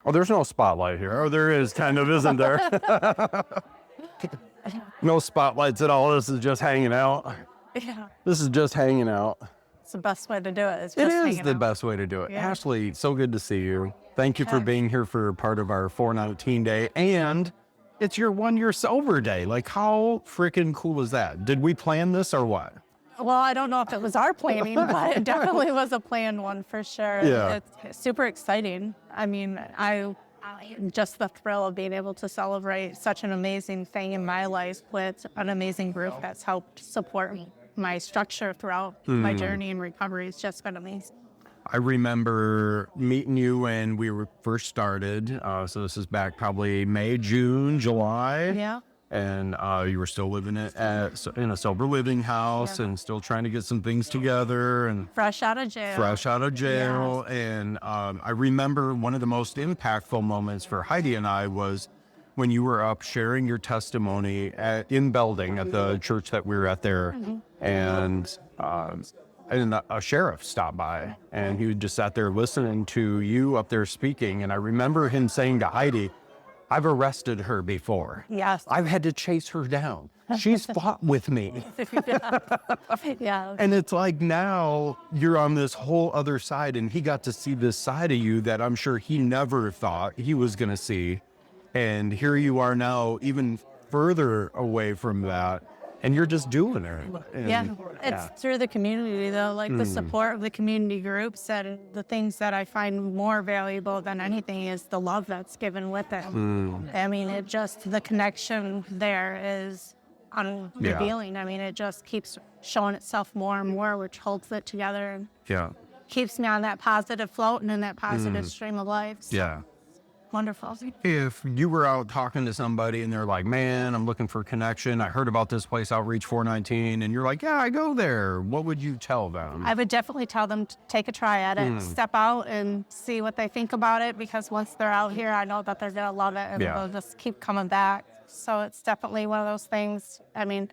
Oh, there's no spotlight here. Oh, there is kind of, isn't there? No spotlights at all. This is just hanging out. Yeah. This is just hanging out. It's the best way to do it. It's It just is hanging the out. best way to do it. Yeah. Ashley, so good to see you. Thank you for Okay. being here for part of our 419 day. And it's your 1 year sober day. Like, how freaking cool is that? Did we plan this or what? Well, I don't know if it was our planning, but it definitely was a planned one for sure. Yeah. It's super exciting. I mean, I just the thrill of being able to celebrate such an amazing thing in my life with an amazing group that's helped support my structure throughout my journey in recovery. It's just been amazing. I remember meeting you when we were first started. So this is back probably May, June, July. Yeah. And you were still living in a sober living house and still trying to get some things together and Fresh out of jail. And I remember one of the most impactful moments for Heidi and I was when you were up sharing your testimony in Belding at the church that we were at there. And a sheriff stopped by and he just sat there listening to you up there speaking. And I remember him saying to Heidi, I've arrested her before. Yes. I've had to chase her down. She's fought with me. Yeah. And it's like now you're on this whole other side and he got to see this side of you that I'm sure he never thought he was going to see. And here you are now even further away from that. And you're just doing it. And, It's through the community though, like the support of the community groups, and the things that I find more valuable than anything is the love that's given with it. I mean, the connection there is unrevealing. I mean, it just keeps showing itself more and more, which holds it together and keeps me on that positive float and in that positive stream of life. So Yeah. wonderful. If you were out talking to somebody and they're like, man, I'm looking for connection. I heard about this place, Outreach 419. And you're like, yeah, I go there. What would you tell them? I would definitely tell them to take a try at it, step out and see what they think about it, because once they're out here, I know that they're going to love it and they'll just keep coming back. So it's definitely one of those things. I mean,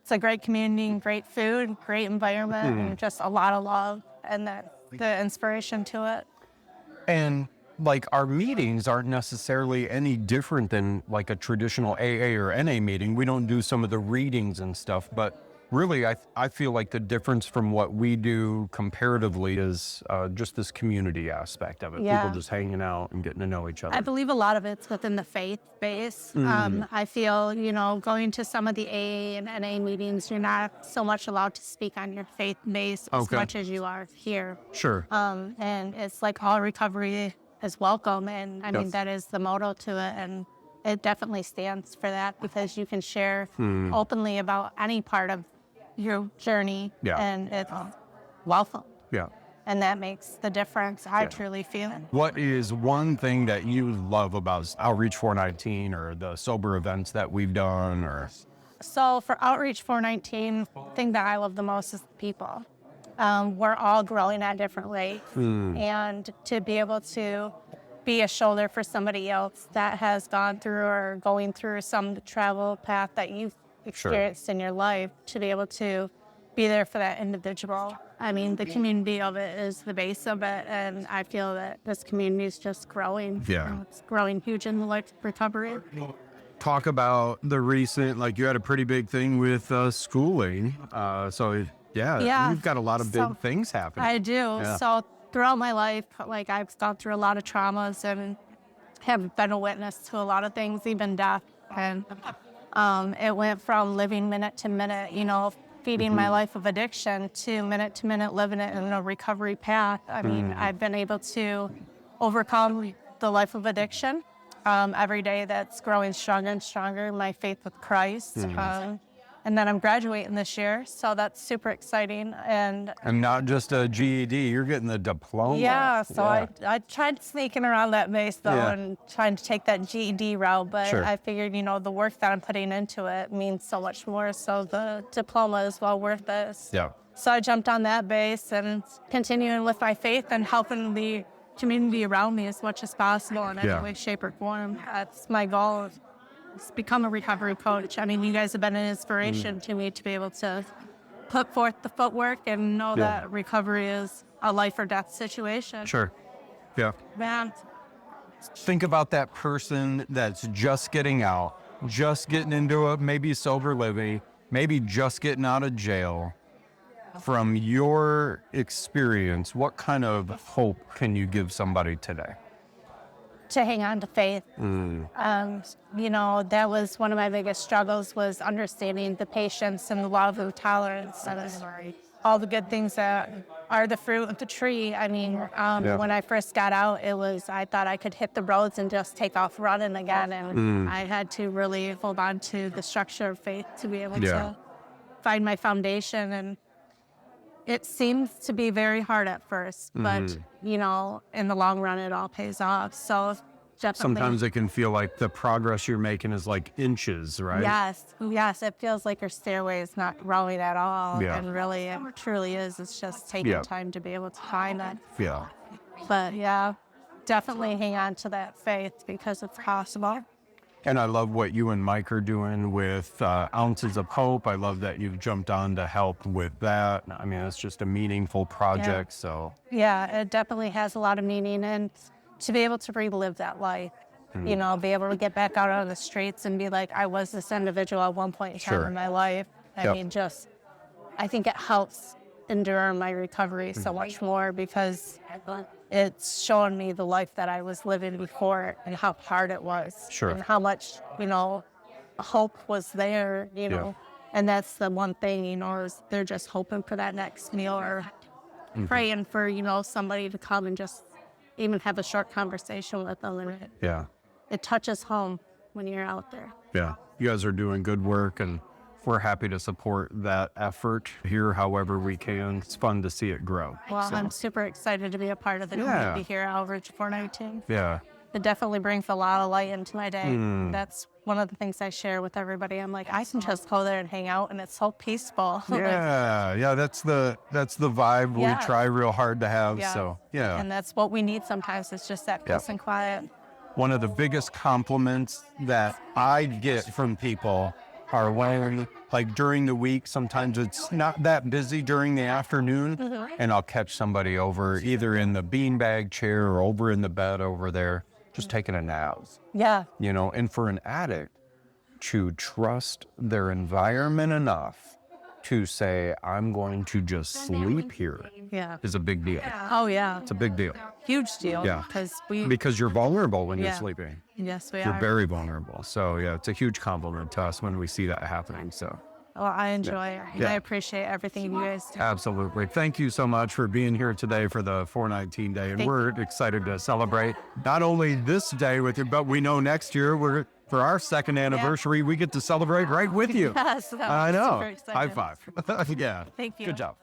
it's a great community, great food, great environment, and just a lot of love and the inspiration to it. And like our meetings aren't necessarily any different than like a traditional AA or NA meeting. We don't do some of the readings and stuff, but really I feel like the difference from what we do comparatively is just this community aspect of it. Yeah. People just hanging out and getting to know each other. I believe a lot of it's within the faith base. I feel, going to some of the AA and NA meetings, you're not so much allowed to speak on your faith base as much as you are here. Sure. And it's like all recovery is welcome. And I mean, that is the motto to it. And it definitely stands for that, because you can share openly about any part of your journey and it's welcome. Yeah. And that makes the difference, I truly feel. What is one thing that you love about Outreach 419 or the sober events that we've done? Or So for Outreach 419, the thing that I love the most is the people. We're all growing at different rates. And to be able to be a shoulder for somebody else that has gone through or going through some travel path that you've experienced in your life, to be able to be there for that individual. I mean, the community of it is the base of it, and I feel that this community is just growing. Yeah. It's growing huge in the life recovery. talk about the recent, like you had a pretty big thing with schooling. So you've got a lot of big things happening. I do. Yeah. So throughout my life, like I've gone through a lot of traumas and have been a witness to a lot of things, even death. And it went from living minute to minute, feeding my life of addiction to minute living it in a recovery path. I mean, I've been able to overcome the life of addiction. Every day that's growing stronger and stronger, my faith with Christ. And then I'm graduating this year, so that's super exciting. And not just a GED, you're getting the diploma. Yeah, so I tried sneaking around that base, though, and trying to take that GED route, but I figured, the work that I'm putting into it means so much more, so the diploma is well worth this. Yeah. So I jumped on that base and continuing with my faith and helping the community around me as much as possible in any way, shape, or form. That's my goal. Is become a recovery coach. I mean, you guys have been an inspiration to me to be able to put forth the footwork and know that recovery is a life or death situation. Sure. Yeah. Man, think about that person that's just getting out, just getting into a maybe sober living, maybe just getting out of jail. From your experience, what kind of hope can you give somebody today? To hang on to faith. You know, that was one of my biggest struggles, was understanding the patience and the love and tolerance and all the good things that are the fruit of the tree. I mean, when I first got out, I thought I could hit the roads and just take off running again. And I had to really hold on to the structure of faith to be able to find my foundation. And it seems to be very hard at first, but, you know, in the long run, it all pays off. So definitely. Sometimes it can feel like the progress you're making is like inches, right? Yes. It feels like your stairway is not growing at all. Yeah. And really, it truly is. It's just taking time to be able to find it. Yeah. But yeah, definitely hang on to that faith because it's possible. And I love what you and Mike are doing with Ounces of Hope. I love that you've jumped on to help with that. I mean, it's just a meaningful project. So yeah, it definitely has a lot of meaning. And to be able to relive that life, you know, be able to get back out on the streets and be like, I was this individual at one point in time in my life. I mean, I think it helps endure my recovery so much more, because it's showing me the life that I was living before and how hard it was. And how much, you know, hope was there, you know. And that's the one thing, you know, is they're just hoping for that next meal, or praying for, you know, somebody to come and just even have a short conversation with them. And it touches home when you're out there. Yeah, you guys are doing good work, and we're happy to support that effort here however we can. It's fun to see it grow. Well, I'm super excited to be a part of the community here at Outreach 419. Yeah. It definitely brings a lot of light into my day. That's one of the things I share with everybody. I'm like, I can just go there and hang out, and it's so peaceful. Yeah, that's the vibe we try real hard to have. So and that's what we need sometimes. It's just that peace and quiet. One of the biggest compliments that I get from people are when, like during the week, sometimes it's not that busy during the afternoon, and I'll catch somebody over either in the beanbag chair or over in the bed over there, just taking a nap. Yeah. You know, and for an addict to trust their environment enough to say, I'm going to just sleep here is a big deal. Oh, yeah. It's a big deal. Huge deal. Yeah. Because you're vulnerable when you're sleeping. Yes, we You're are. very vulnerable. So, yeah, it's a huge compliment to us when we see that happening. So, well, I enjoy it. And I appreciate everything you guys do. absolutely. Thank you so much for being here today for the 419 Day. And we're excited to celebrate not only this day with you, but we know next year for our second anniversary, we get to celebrate right with you. Yes. I know. Super excited. High five. Yeah. Thank you. Good job.